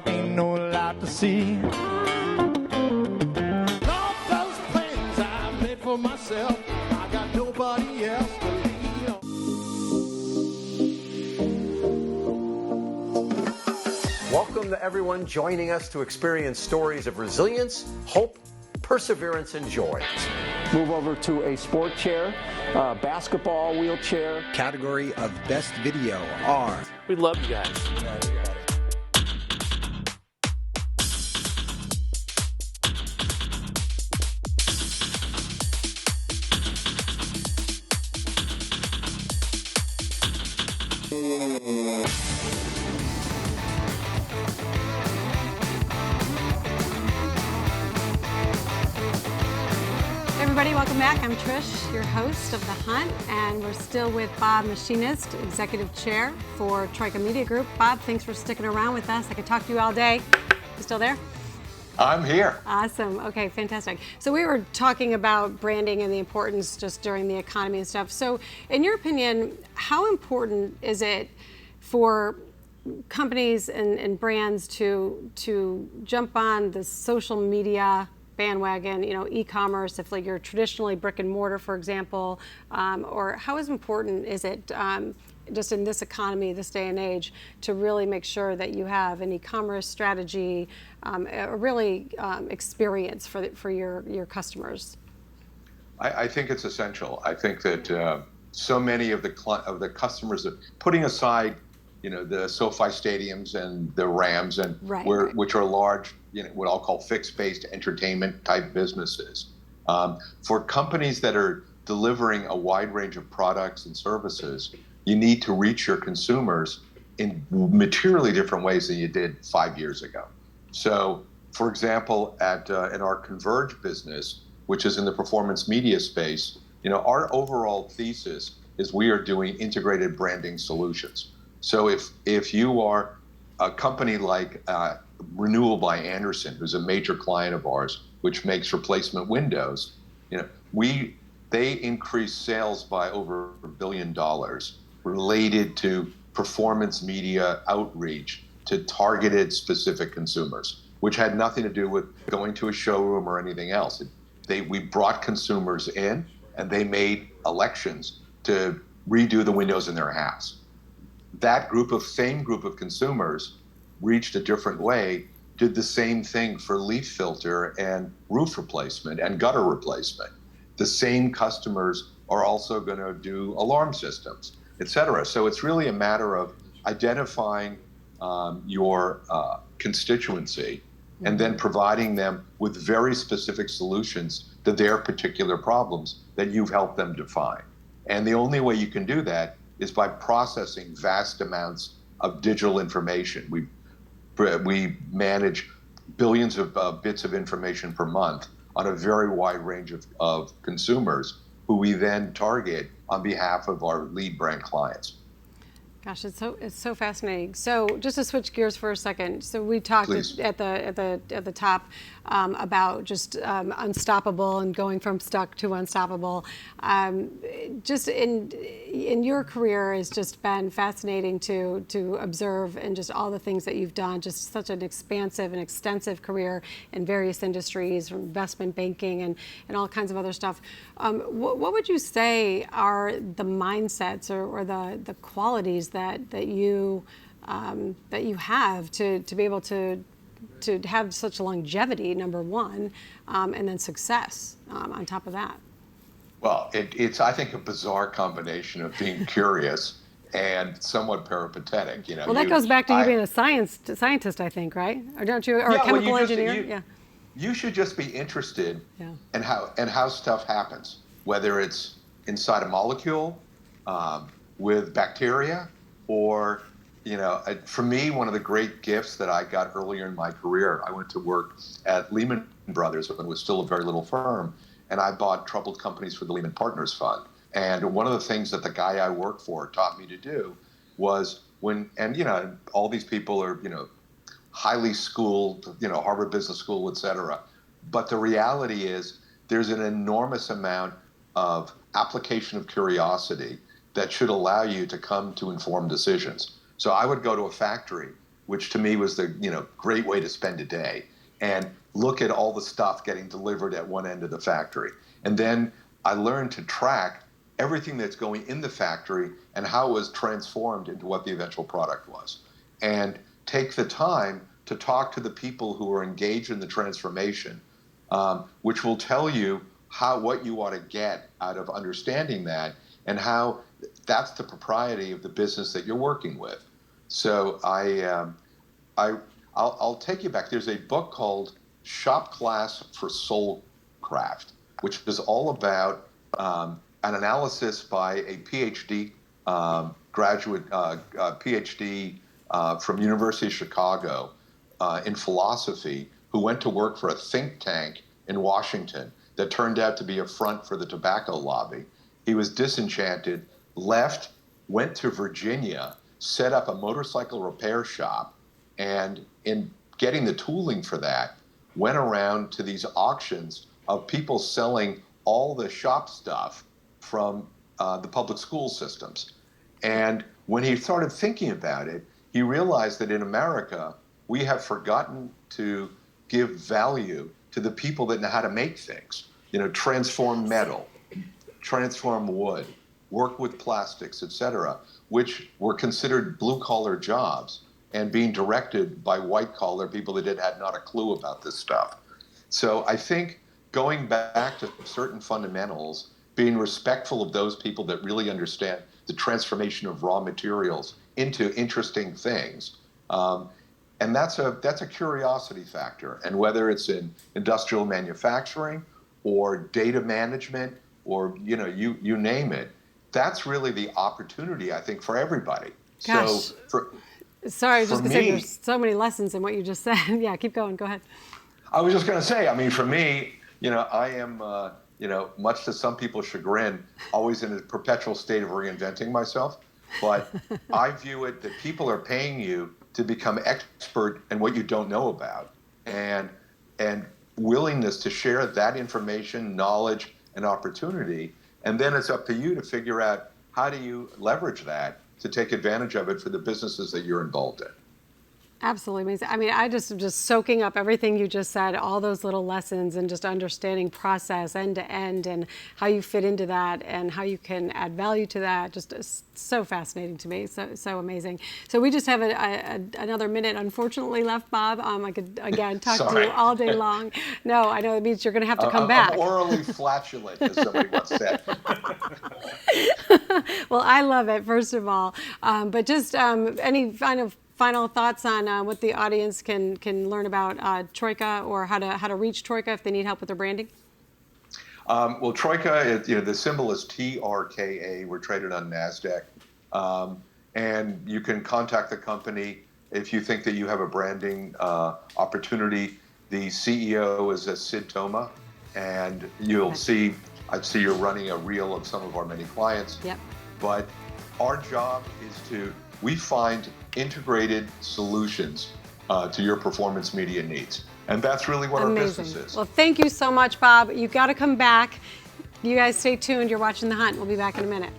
Ain't no lot to see. All those plans I made for myself, I got nobody else to lean on. Welcome to everyone joining us to experience stories of resilience, hope, perseverance, and joy. Move over to a sport chair, basketball wheelchair. Category of Best Video are... We love you guys. Everybody, welcome back. I'm Trish, your host of The Hunt, and we're still with Bob Machinist, Executive Chair for Troika Media Group. Bob, thanks for sticking around with us. I could talk to you all day. You still there? I'm here. Awesome. Okay, fantastic. So we were talking about branding and the importance just during the economy and stuff. So in your opinion, how important is it for companies and brands to jump on the social media bandwagon, e-commerce, if like you're traditionally brick and mortar, for example, or how important is it just in this economy, this day and age, to really make sure that you have an e-commerce strategy, a really experience for your customers? I think it's essential. I think that so many of the customers are putting aside, the SoFi stadiums and the Rams and which are large, what I'll call fixed-based entertainment type businesses. For companies that are delivering a wide range of products and services, you need to reach your consumers in materially different ways than you did 5 years ago. So, for example, in our Converge business, which is in the performance media space, our overall thesis is we are doing integrated branding solutions. So if you are a company like Renewal by Andersen, who's a major client of ours, which makes replacement windows, they increased sales by over $1 billion related to performance media outreach to targeted specific consumers, which had nothing to do with going to a showroom or anything else. We brought consumers in and they made elections to redo the windows in their house. That same group of consumers reached a different way, did the same thing for leaf filter and roof replacement and gutter replacement. The same customers are also going to do alarm systems, et cetera. So it's really a matter of identifying your constituency and then providing them with very specific solutions to their particular problems that you've helped them define. And the only way you can do that is by processing vast amounts of digital information. We manage billions of bits of information per month on a very wide range of consumers who we then target on behalf of our lead brand clients. Gosh, it's so fascinating. So just to switch gears for a second, so we talked at the top about just unstoppable and going from stuck to unstoppable. Just in your career has just been fascinating to observe, and just all the things that you've done. Just such an expansive and extensive career in various industries, from investment banking and all kinds of other stuff. What would you say are the mindsets or the qualities that you have to be able to have such longevity, number one, and then success on top of that? Well, it's I think a bizarre combination of being curious and somewhat peripatetic. Well, that goes back to you being a scientist, I think, right? Or don't you? Or a chemical engineer? You should just be interested in how stuff happens, whether it's inside a molecule, with bacteria, or for me, one of the great gifts that I got earlier in my career, I went to work at Lehman Brothers when it was still a very little firm, and I bought troubled companies for the Lehman Partners Fund. And one of the things that the guy I worked for taught me to do was all these people are, highly schooled, Harvard Business School, et cetera. But the reality is there's an enormous amount of application of curiosity that should allow you to come to informed decisions. So I would go to a factory which to me was the great way to spend a day, and look at all the stuff getting delivered at one end of the factory. And then I learned to track everything that's going in the factory and how it was transformed into what the eventual product was. And take the time to talk to the people who are engaged in the transformation, which will tell you what you ought to get out of understanding that, and how that's the propriety of the business that you're working with. So I'll take you back. There's a book called Shop Class for Soulcraft, which is all about an analysis by a PhD graduate, PhD from University of Chicago in philosophy, who went to work for a think tank in Washington that turned out to be a front for the tobacco lobby. He was disenchanted, left, went to Virginia, set up a motorcycle repair shop, and in getting the tooling for that, went around to these auctions of people selling all the shop stuff from the public school systems. And when he started thinking about it, he realized that in America, we have forgotten to give value to the people that know how to make things. Transform metal, transform wood, work with plastics, etc., which were considered blue-collar jobs and being directed by white-collar people that had not a clue about this stuff. So I think going back to certain fundamentals, being respectful of those people that really understand the transformation of raw materials into interesting things, and that's a curiosity factor. And whether it's in industrial manufacturing or data management or you name it, that's really the opportunity, I think, for everybody. Gosh. Sorry, I was just going to say there's so many lessons in what you just said. Yeah, keep going. Go ahead. I was just going to say, for me, I am, much to some people's chagrin, always in a perpetual state of reinventing myself. But I view it that people are paying you to become expert in what you don't know about, and willingness to share that information, knowledge, and opportunity. And then it's up to you to figure out how do you leverage that to take advantage of it for the businesses that you're involved in. Absolutely amazing. I just soaking up everything you just said, all those little lessons, and just understanding process end to end and how you fit into that and how you can add value to that. Just so fascinating to me. So amazing. So we just have another minute, unfortunately, left, Bob. I could, again, talk to you all day long. No, I know it means you're going to have to come back. I'm orally flatulent, as somebody once said. Well, I love it, first of all. But just any final thoughts on what the audience can learn about Troika, or how to reach Troika if they need help with their branding? Well, Troika, the symbol is TRKA. We're traded on NASDAQ. And you can contact the company if you think that you have a branding opportunity. The CEO is Sid Toma, and you'll see, I see you're running a reel of some of our many clients. Yep. But our job is we find integrated solutions to your performance media needs. And that's really what our business is. Well, thank you so much, Bob. You've got to come back. You guys stay tuned. You're watching The Hunt. We'll be back in a minute.